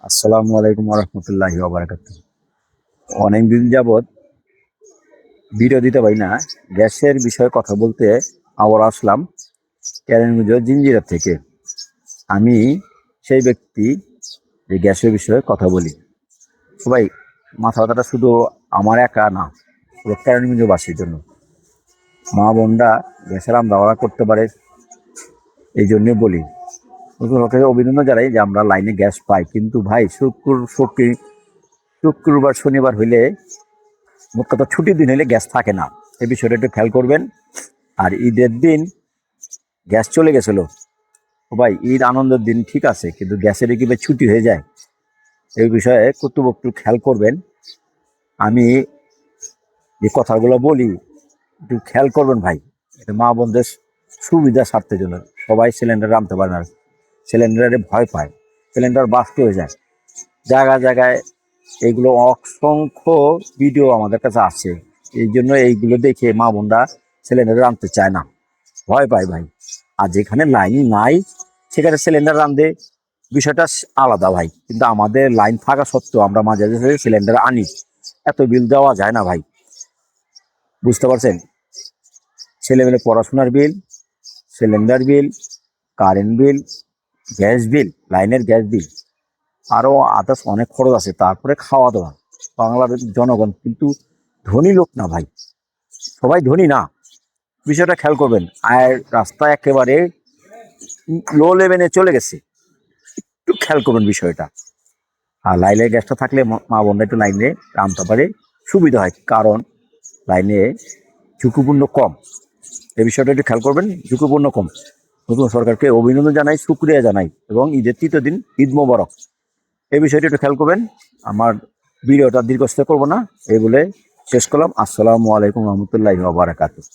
আসসালামু আলাইকুম রহমতুল্লাহি ওবারাকাতুহু। অনেকদিন যাবৎ ভিডিও দিতে পারি না। গ্যাসের বিষয়ে কথা বলতে আবার আসলাম কেরানীগঞ্জ জিঞ্জিরা থেকে। আমি সেই ব্যক্তি যে গ্যাসের বিষয়ে কথা বলি। সবাই মাথা ব্যথাটা শুধু আমার একা না, পুরো কেরানীগঞ্জবাসীর জন্য। মা বোনরা গ্যাসের রান্না করতে পারে, এই জন্যে বলি। নতুন লোকের অভিনন্দন জানাই যে আমরা লাইনে গ্যাস পাই, কিন্তু ভাই শুক্রবার শনিবার হইলে, মোট কথা ছুটির দিন হলে গ্যাস থাকে না। এই বিষয়টা একটু খেয়াল করবেন। আর ঈদের দিন গ্যাস চলে গেছিলো, ভাই ঈদ আনন্দের দিন ঠিক আছে, কিন্তু গ্যাসের কিভাবে ছুটি হয়ে যায় এই বিষয়ে কর্তৃপক্ষ একটু খেয়াল করবেন। আমি যে কথাগুলো বলি একটু খেয়াল করবেন ভাই। এটা মা বোনদের সুবিধা স্বার্থের জন্য। সবাই সিলিন্ডার আনতে পারে না, সিলিন্ডারে ভয় পায়, সিলিন্ডার বাস্ট হয়ে যায় জায়গায় জায়গায়। এইগুলো অসংখ্য ভিডিও আমাদের কাছে আছে। এই জন্য এইগুলো দেখে মা বোনরা সিলিন্ডার আনতে চায় না, ভয় পায় ভাই। আর যেখানে লাইন নাই সেখানে সিলিন্ডার রাঁধে, বিষয়টা আলাদা ভাই। কিন্তু আমাদের লাইন থাকা সত্ত্বেও আমরা মাঝে মাঝে সিলিন্ডার আনি। এত বিল দেওয়া যায় না ভাই, বুঝতে পারছেন? ছেলেমেয়ে পড়াশোনার বিল, সিলিন্ডার বিল, কারেন্ট বিল, গ্যাস বিল, লাইনের গ্যাস বিল, আরও আদার্স অনেক খরচ আছে। তারপরে খাওয়া দাওয়া। বাংলার জনগণ কিন্তু ধনী লোক না ভাই, সবাই ধনী না। বিষয়টা খেয়াল করবেন। আর রাস্তা একেবারে লো লেভেলে চলে গেছে, একটু খেয়াল করবেন বিষয়টা। আর লাইনের গ্যাসটা থাকলে মা বোনরা একটু লাইনে রান্নতে পারে, সুবিধা হয়। কারণ লাইনে ঝুঁকিপূর্ণ কম, এই বিষয়টা একটু খেয়াল করবেন। ঝুঁকিপূর্ণ কম। নতুন সরকারকে অভিনন্দন জানাই, শুক্রিয়া জানাই, এবং ঈদের তৃতীয় দিন ঈদ মোবারক। এই বিষয়টি একটু খেয়াল করবেন। আমার ভিডিওটা দীর্ঘস্থায়ী করবো না, এই বলে শেষ করলাম। আসসালামু আলাইকুম রহমতুল্লাহি ওয়া বারাকাতুহু।